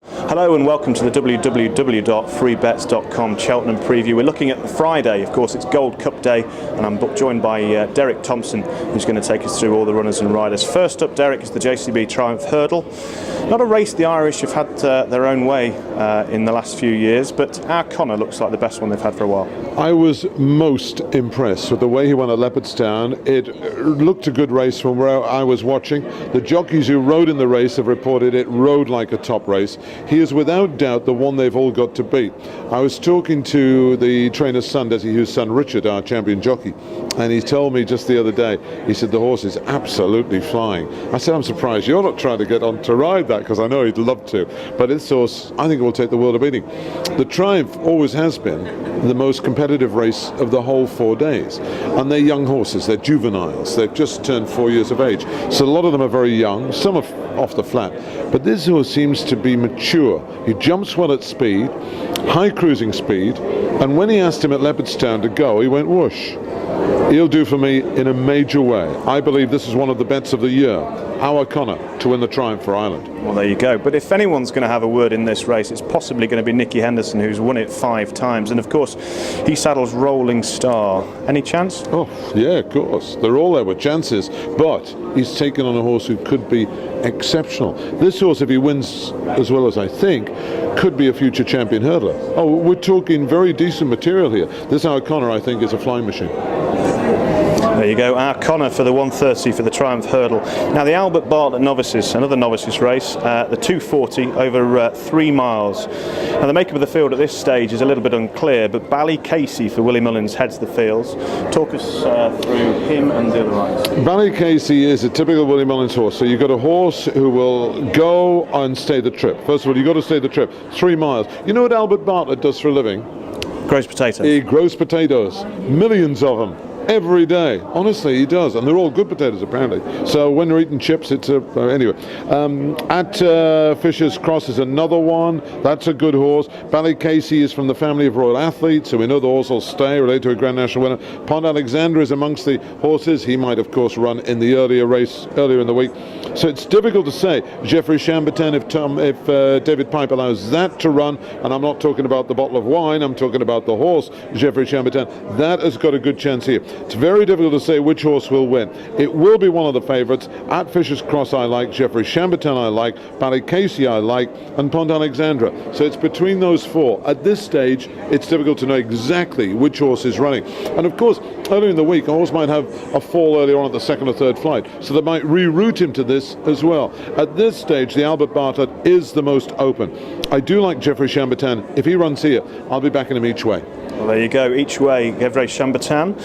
Hello and welcome to the www.freebets.com Cheltenham preview. We're looking at the Friday, of course it's Gold Cup day, and I'm joined by Derek Thompson, who's going to take us through all the runners and riders. First up, Derek, is the JCB Triumph Hurdle. Not a race the Irish have had their own way in the last few years, but our Connor looks like the best one they've had for a while. I was most impressed with the way he won at Leopardstown. It looked a good race from where I was watching. The jockeys who rode in the race have reported it rode like a top race. He is without doubt the one they've all got to beat. I was talking to the trainer's son, Desi Hugh's son Richard, our champion jockey, and he told me just the other day, he said the horse is absolutely flying. I said, I'm surprised you're not trying to get on to ride that, because I know he'd love to, but this horse I think it will take the world of beating. The Triumph always has been the most competitive race of the whole 4 days, and they're young horses, they're juveniles, they've just turned 4 years of age, so a lot of them are very young, some are off the flat, but this horse seems to be mature. He jumps well at speed, high cruising speed, and when he asked him at Leopardstown to go, he went whoosh. He'll do for me in a major way. I believe this is one of the bets of the year. Our Connor to win the Triumph for Ireland. Well, there you go. But if anyone's going to have a word in this race, it's possibly going to be Nicky Henderson, who's won it 5 times. And of course, he saddles Rolling Star. Any chance? Oh, yeah, of course. They're all there with chances. But he's taken on a horse who could be exceptional. This horse, if he wins as well as I think, could be a future champion hurdler. Oh, we're talking very decent material here. This Our Connor, I think, is a flying machine. There you go, our Connor for the 130 for the Triumph Hurdle. Now the Albert Bartlett Novices, another novices race, the 240 over 3 miles. Now the makeup of the field at this stage is a little bit unclear, but Ballycasey for Willie Mullins heads the fields. Talk us through him and the other riders. Ballycasey is a typical Willie Mullins horse. So you've got a horse who will go and stay the trip. First of all, you've got to stay the trip, 3 miles. You know what Albert Bartlett does for a living? Grows potatoes. He grows potatoes, millions of them. Every day, honestly, he does, and they're all good potatoes apparently. So when you're eating chips, it's anyway. At Fisher's Cross is another one. That's a good horse. Ballycasey is from the family of royal athletes, so we know the horse will stay, related to a Grand National winner. Pont Alexander is amongst the horses. He might, of course, run in the earlier race earlier in the week. So it's difficult to say. Geoffrey Chambertin, if David Pipe allows that to run, and I'm not talking about the bottle of wine, I'm talking about the horse, Geoffrey Chambertin, that has got a good chance here. It's very difficult to say which horse will win. It will be one of the favourites. At Fisher's Cross I like, Geoffrey Chambertin I like, Ballycasey I like, and Pont Alexandra. So it's between those 4. At this stage, it's difficult to know exactly which horse is running. And of course, earlier in the week, a horse might have a fall earlier on at the 2nd or 3rd flight, so they might reroute him to this as well. At this stage, the Albert Bartlett is the most open. I do like Geoffrey Chambertin. If he runs here, I'll be backing him each way. Well, there you go, each way, Geoffrey Chambertin.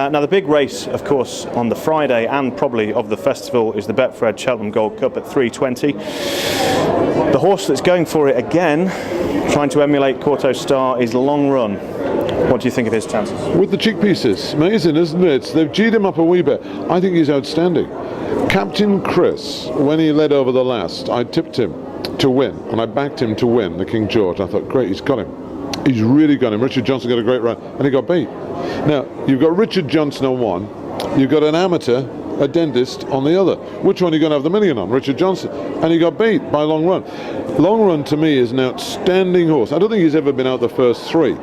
Now the big race, of course, on the Friday and probably of the festival is the Betfred Cheltenham Gold Cup at 3:20. The horse that's going for it again, trying to emulate Corto Star, is Long Run. What do you think of his chances? With the cheek pieces, amazing, isn't it? They've G'd him up a wee bit. I think he's outstanding. Captain Chris, when he led over the last, I tipped him to win, and I backed him to win the King George. I thought, great, he's got him. He's really got him. Richard Johnson got a great run, and he got beat. Now, you've got Richard Johnson on one, you've got an amateur, a dentist on the other. Which one are you going to have the million on? Richard Johnson. And he got beat by Long Run. Long Run, to me, is an outstanding horse. I don't think he's ever been out the first 3.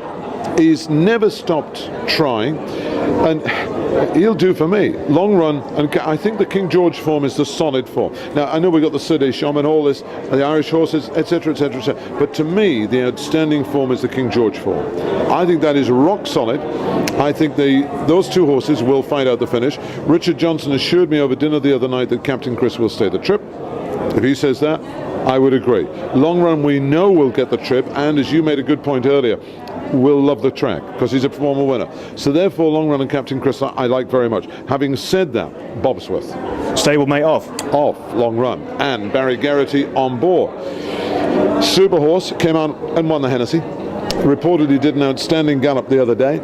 He's never stopped trying, and he'll do for me. Long Run, and I think the King George form is the solid form. Now, I know we've got the Sir Deschamps and all this, the Irish horses, etc., etc., etc. But to me, the outstanding form is the King George form. I think that is rock solid. I think those 2 horses will find out the finish. Richard Johnson assured me over dinner the other night that Captain Chris will stay the trip. If he says that, I would agree. Long Run, we know will get the trip, and as you made a good point earlier, will love the track because he's a former winner. So therefore, Long Run and Captain Chris I like very much. Having said that, Bobsworth. Stablemate off. Off, Long Run. And Barry Geraghty on board. Super horse, came out and won the Hennessy. Reported he did an outstanding gallop the other day.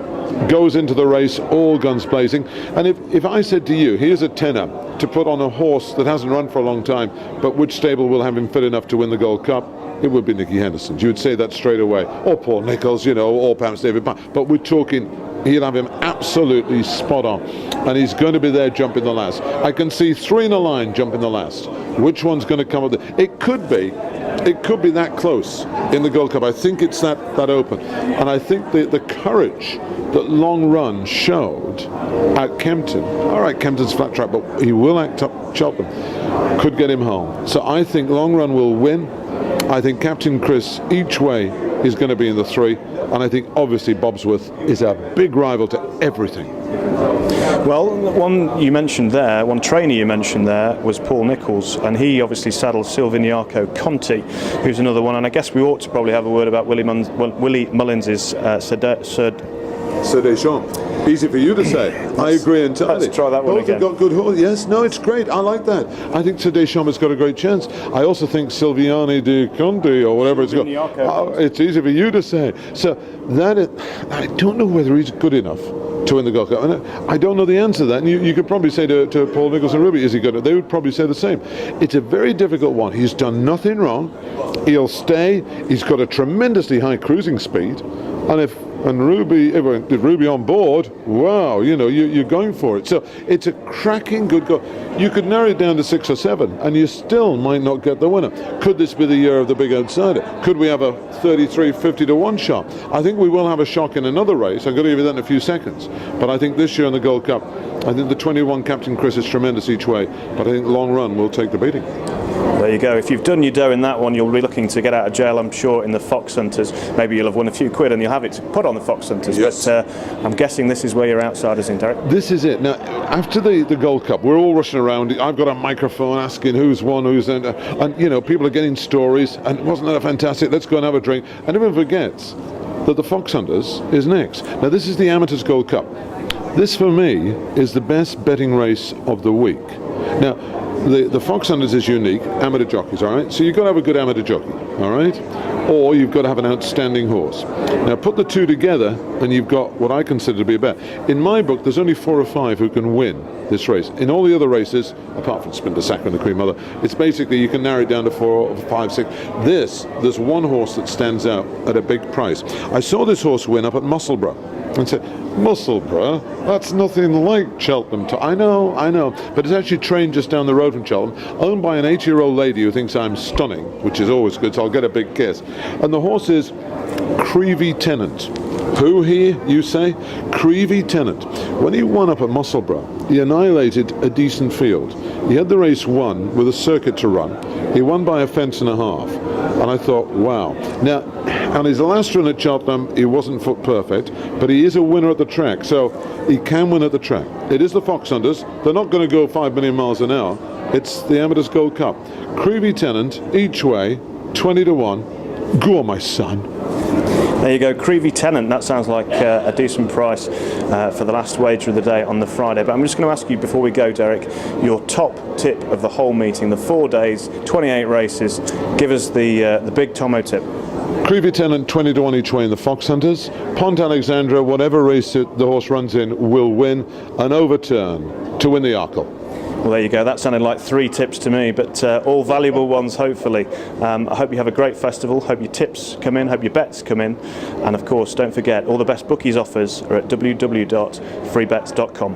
Goes into the race all guns blazing. And if I said to you, here's a tenner to put on a horse that hasn't run for a long time, but which stable will have him fit enough to win the Gold Cup, it would be Nicky Henderson. You would say that straight away. Or Paul Nicholls, you know, or perhaps David Pipe. But we're talking, he'll have him absolutely spot on. And he's going to be there jumping the last. I can see 3 in a line jumping the last. Which one's going to come up? It could be It could be that close in the Gold Cup. I think it's that open. And I think the courage that Long Run showed at Kempton, all right, Kempton's flat track, but he will act up Cheltenham, could get him home. So I think Long Run will win. I think Captain Chris each way is going to be in the 3. And I think obviously Bobsworth is a big rival to everything. Well, one trainer you mentioned there was Paul Nicholls, and he obviously saddles Silviniaco Conti, who's another one. And I guess we ought to probably have a word about Willie Mullins's Sir Deschamps. Easy for you to say. I agree entirely. Let's try that one Both again. have got good horses. Yes, no, it's great. I like that. I think Sir Deschamps has got a great chance. I also think Silviani di Conti or whatever it's called. It's easy for you to say. So that is, I don't know whether he's good enough to win the Gold Cup. And I don't know the answer to that. And you could probably say to Paul Nicholls and Ruby, is he good? They would probably say the same. It's a very difficult one. He's done nothing wrong. He'll stay. He's got a tremendously high cruising speed. And if Ruby on board, wow, you're going for it. So it's a cracking good goal. You could narrow it down to 6 or 7, and you still might not get the winner. Could this be the year of the big outsider? Could we have a 33-50 to 1 shot? I think we will have a shock in another race. I'm going to give you that in a few seconds. But I think this year in the Gold Cup, I think the 21 Captain Chris is tremendous each way. But I think Long Run will take the beating. There you go. If you've done your dough in that one, you'll be looking to get out of jail, I'm sure, in the Fox Hunters. Maybe you'll have won a few quid and you'll have it to put on the Fox Hunters. Yes. But I'm guessing this is where your outsiders in, Derek. This is it. Now, after the Gold Cup, we're all rushing around. I've got a microphone asking who's won, who's in, and people are getting stories. And wasn't that fantastic? Let's go and have a drink. And everyone forgets that the Fox Hunters is next. Now, this is the Amateurs Gold Cup. This, for me, is the best betting race of the week. Now, the Fox Hunters is unique, amateur jockeys, all right? So you've got to have a good amateur jockey, all right? Or you've got to have an outstanding horse. Now put the two together and you've got what I consider to be a bet. In my book, there's only 4 or 5 who can win this race. In all the other races, apart from Spinter Sacre and the Queen Mother, it's basically you can narrow it down to 4 or 5, 6. There's one horse that stands out at a big price. I saw this horse win up at Musselburgh and said, Musselburgh? That's nothing like Cheltenham. I know, but it's actually trained just down the road from Cheltenham, owned by an 80-year-old lady who thinks I'm stunning, which is always good, so I'll get a big kiss. And the horse is Creevy Tennant. Who he, you say? Creevy Tennant. When he won up at Musselburgh, he annihilated a decent field. He had the race won with a circuit to run. He won by a fence and a half. And I thought, wow. Now, on his last run at Cheltenham, he wasn't foot perfect, but he is a winner at the track, so he can win at the track. It is the Fox Hunters. They're not going to go 5 million miles an hour. It's the Amateurs Gold Cup. Creevy Tennant, each way, 20 to 1. Go on, my son. There you go, Creevy Tennant. That sounds like a decent price for the last wager of the day on the Friday. But I'm just going to ask you before we go, Derek, your top tip of the whole meeting, the 4 days, 28 races. Give us the big Thommo tip. Creevy Tennant, 20 to 1 each way in the Fox Hunters. Pont Alexandra, whatever race the horse runs in, will win an overturn to win the Arkle. Well, there you go. That sounded like 3 tips to me, but all valuable ones, hopefully. I hope you have a great festival. Hope your tips come in. Hope your bets come in. And, of course, don't forget, all the best bookies offers are at www.freebets.com.